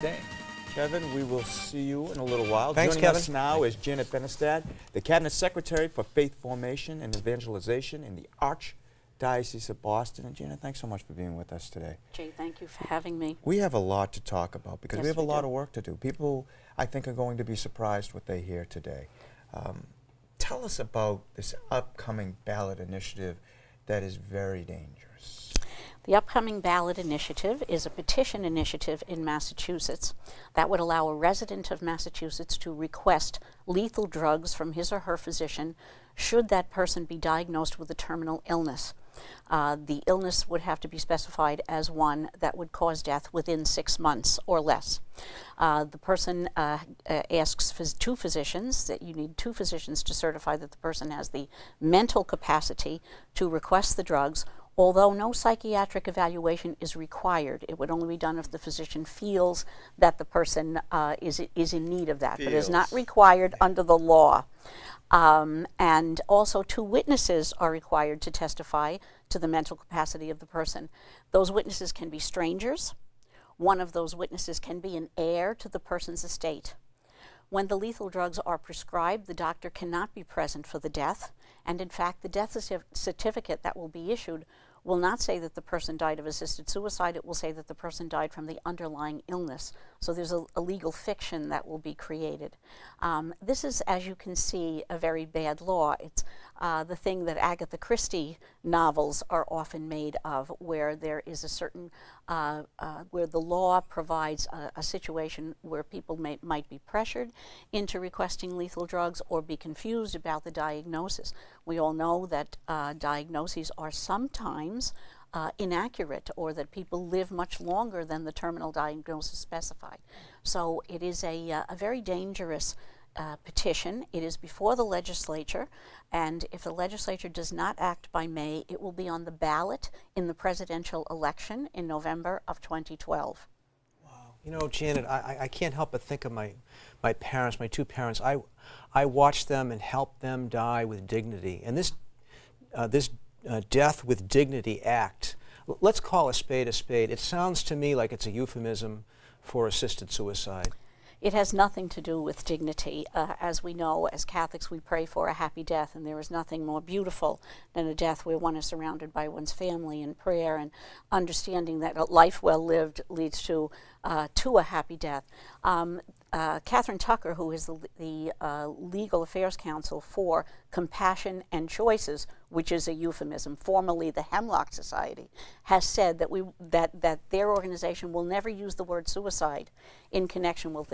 Day. Kevin, we will see you in a little while. Thanks, Joining Kevin. us now is Janet Benestad, the Cabinet Secretary for Faith Formation and Evangelization in the Archdiocese of Boston. And Janet, thanks so much for being with us today. Jay, thank you for having me. We have a lot to talk about because Yes, we have a lot do. of work to do. People, I think, are going to be surprised what they hear today. Tell us about this upcoming ballot initiative that is very dangerous. The upcoming ballot initiative is a petition initiative in Massachusetts that would allow a resident of Massachusetts to request lethal drugs from his or her physician should that person be diagnosed with a terminal illness. The illness would have to be specified as one that would cause death within 6 months or less. The person asks two physicians, that you need two physicians to certify that the person has the mental capacity to request the drugs. Although no psychiatric evaluation is required, it would only be done if the physician feels that the person is in need of that, but is not required under the law. And also 2 witnesses are required to testify to the mental capacity of the person. Those witnesses can be strangers. One of those witnesses can be an heir to the person's estate. When the lethal drugs are prescribed, the doctor cannot be present for the death, and in fact the death certificate that will be issued will not say that the person died of assisted suicide. It will say that the person died from the underlying illness. So there's a legal fiction that will be created. This is, as you can see, a very bad law. It's the thing that Agatha Christie novels are often made of, where there is a certain, where the law provides a situation where people might be pressured into requesting lethal drugs or be confused about the diagnosis. We all know that diagnoses are sometimes inaccurate, or that people live much longer than the terminal diagnosis specified. So it is a very dangerous petition. It is before the legislature, and if the legislature does not act by May, it will be on the ballot in the presidential election in November of 2012. Wow. You know, Janet, I can't help but think of my parents, my 2 parents. I watched them and helped them die with dignity. And this Death with Dignity Act, let's call a spade a spade. It sounds to me like it's a euphemism for assisted suicide. It has nothing to do with dignity. As we know, as Catholics, we pray for a happy death, and there is nothing more beautiful than a death where one is surrounded by one's family in prayer and understanding that a life well lived leads to a happy death. Catherine Tucker, who is the Legal Affairs Counsel for Compassion and Choices, which is a euphemism, formerly the Hemlock Society, has said that their organization will never use the word suicide in connection with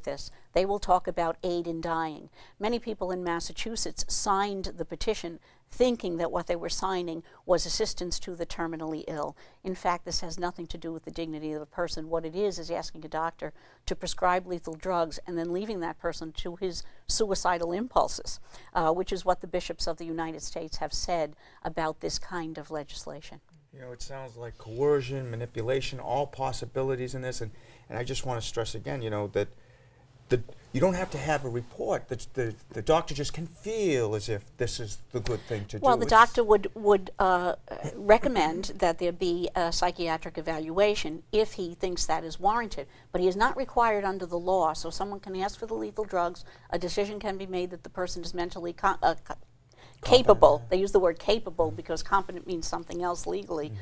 this. They will talk about aid in dying. Many people in Massachusetts signed the petition thinking that what they were signing was assistance to the terminally ill. In fact, this has nothing to do with the dignity of the person. What it is asking a doctor to prescribe lethal drugs and then leaving that person to his suicidal impulses, which is what the bishops of the United States have said about this kind of legislation. You know, it sounds like coercion, manipulation, all possibilities in this. And I just want to stress again, you know, that you don't have to have a report. The doctor just can feel as if this is the good thing to do. Well, the doctor would recommend that there be a psychiatric evaluation if he thinks that is warranted, but he is not required under the law. So someone can ask for the lethal drugs. A decision can be made that the person is mentally capable. They use the word capable because competent means something else legally.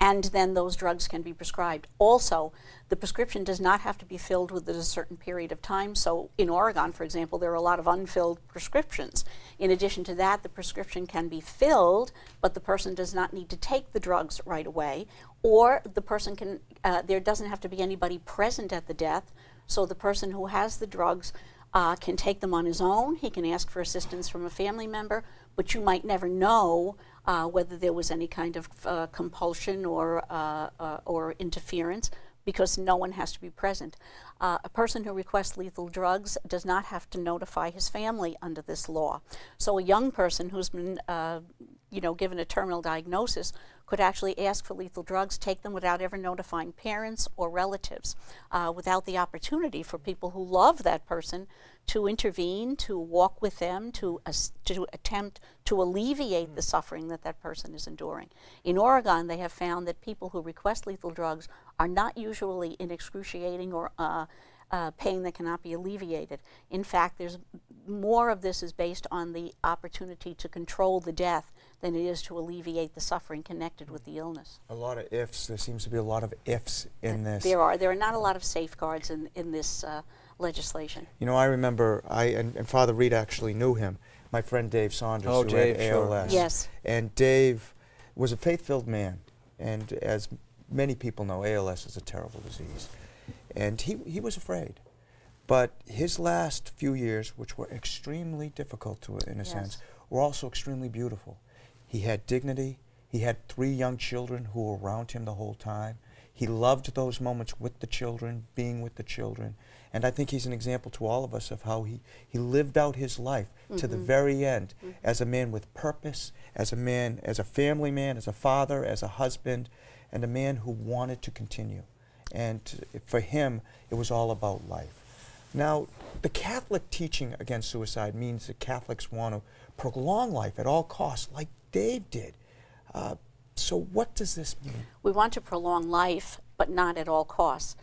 And then those drugs can be prescribed. Also, the prescription does not have to be filled within a certain period of time. So in Oregon, for example, there are a lot of unfilled prescriptions. In addition to that, the prescription can be filled, but the person does not need to take the drugs right away. Or the person can, there doesn't have to be anybody present at the death. So the person who has the drugs can take them on his own. He can ask for assistance from a family member, but you might never know whether there was any kind of compulsion or interference, because no one has to be present. A person who requests lethal drugs does not have to notify his family under this law. So a young person who's been given a terminal diagnosis, could actually ask for lethal drugs, take them without ever notifying parents or relatives, without the opportunity for people who love that person to intervene, to walk with them, to attempt to alleviate the suffering that that person is enduring. In Oregon, they have found that people who request lethal drugs are not usually in excruciating or pain that cannot be alleviated. In fact, there's more of this is based on the opportunity to control the death than it is to alleviate the suffering connected with the illness. A lot of ifs. There seems to be a lot of ifs in this. There are not a lot of safeguards in this legislation. I remember and Father Reed actually knew him. My friend Dave Saunders, who had ALS. Yes. And Dave was a faith-filled man, and as many people know, ALS is a terrible disease. And he was afraid. But his last few years, which were extremely difficult to in a sense, were also extremely beautiful. He had dignity. He had 3 young children who were around him the whole time. He loved those moments with the children, being with the children. And I think he's an example to all of us of how he lived out his life to the very end as a man with purpose, as a man, as a family man, as a father, as a husband, and a man who wanted to continue. And for him, it was all about life. Now, the Catholic teaching against suicide means that Catholics want to prolong life at all costs, like Dave did. So what does this mean? We want to prolong life, but not at all costs.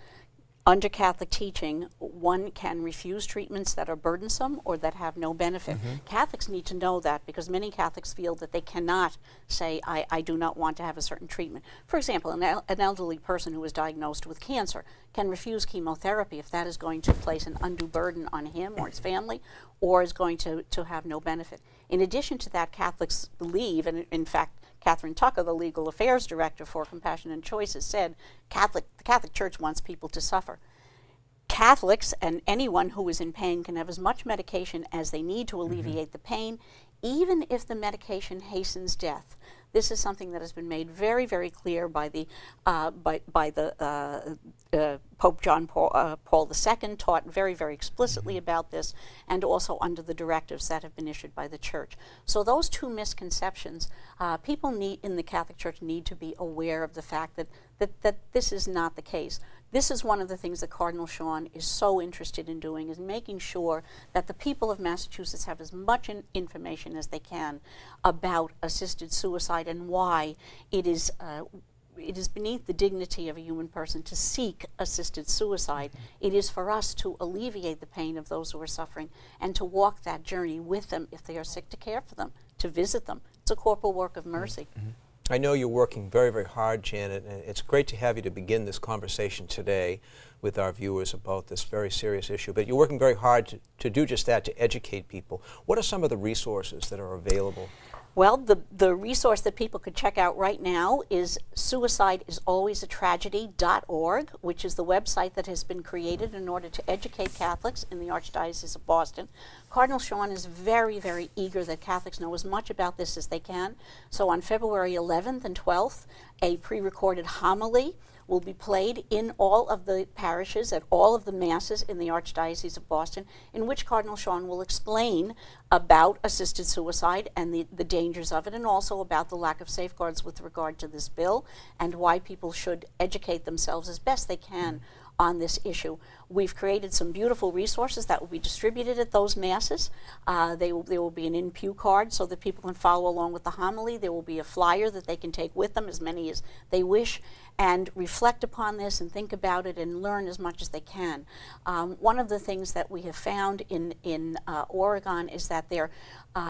Under Catholic teaching, one can refuse treatments that are burdensome or that have no benefit. Catholics need to know that, because many Catholics feel that they cannot say, I do not want to have a certain treatment. For example, an elderly person who is diagnosed with cancer can refuse chemotherapy if that is going to place an undue burden on him or his family, or is going to have no benefit. In addition to that, Catholics believe, and in fact, Catherine Tucker, the legal affairs director for Compassion and Choices, said the Catholic Church wants people to suffer. Catholics and anyone who is in pain can have as much medication as they need to alleviate the pain, even if the medication hastens death. This is something that has been made very, very clear by the Pope John Paul II, taught very, very explicitly about this, and also under the directives that have been issued by the Church. So those 2 misconceptions, people in the Catholic Church need to be aware of the fact that this is not the case. This is one of the things that Cardinal Sean is so interested in doing, is making sure that the people of Massachusetts have as much information as they can about assisted suicide and why it is beneath the dignity of a human person to seek assisted suicide. It is for us to alleviate the pain of those who are suffering and to walk that journey with them if they are sick, to care for them, to visit them. It's a corporal work of mercy. I know you're working very, very hard, Janet, and it's great to have you to begin this conversation today with our viewers about this very serious issue. But you're working very hard to do just that, to educate people. What are some of the resources that are available? Well, the resource that people could check out right now is suicideisalwaysatragedy.org, which is the website that has been created in order to educate Catholics in the Archdiocese of Boston. Cardinal Sean is very, very eager that Catholics know as much about this as they can. So on February 11th and 12th, a pre-recorded homily will be played in all of the parishes at all of the masses in the Archdiocese of Boston, in which Cardinal Sean will explain about assisted suicide and the dangers of it, and also about the lack of safeguards with regard to this bill, and why people should educate themselves as best they can on this issue. We've created some beautiful resources that will be distributed at those masses. There will be an in-pew card so that people can follow along with the homily. There will be a flyer that they can take with them, as many as they wish, and reflect upon this and think about it and learn as much as they can. One of the things that we have found in Oregon is that there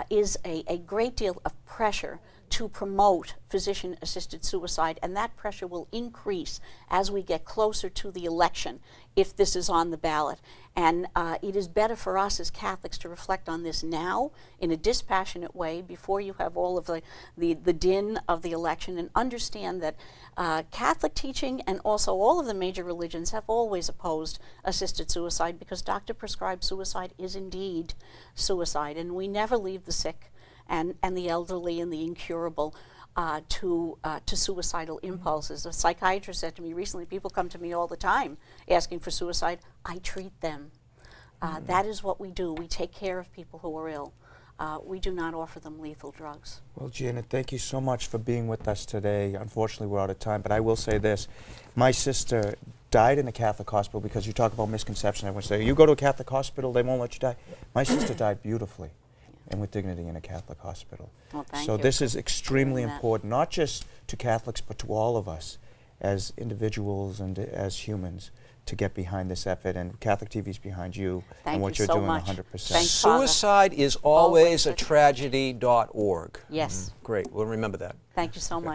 is a great deal of pressure to promote physician-assisted suicide, and that pressure will increase as we get closer to the election if this is on the ballot. And it is better for us as Catholics to reflect on this now in a dispassionate way before you have all of the din of the election, and understand that Catholic teaching and also all of the major religions have always opposed assisted suicide, because doctor-prescribed suicide is indeed suicide, and we never leave the sick and the elderly and the incurable to suicidal impulses. A psychiatrist said to me recently, people come to me all the time asking for suicide. I treat them. That is what we do. We take care of people who are ill. we do not offer them lethal drugs. Well, Janet, thank you so much for being with us today. Unfortunately, we're out of time, but I will say this. My sister died in a Catholic hospital because you talk about misconception. Everyone say, you go to a Catholic hospital, they won't let you die. My sister died beautifully and with dignity in a Catholic hospital. Well, thank so you this for is extremely doing that. important, not just to Catholics, but to all of us as individuals and as humans, to get behind this effort. And Catholic TV is behind you Thank and what you you're so doing much. 100%. Thanks, Father. Suicide is always a tragedy.org. Yes. Great. We'll remember that. Thank you so much.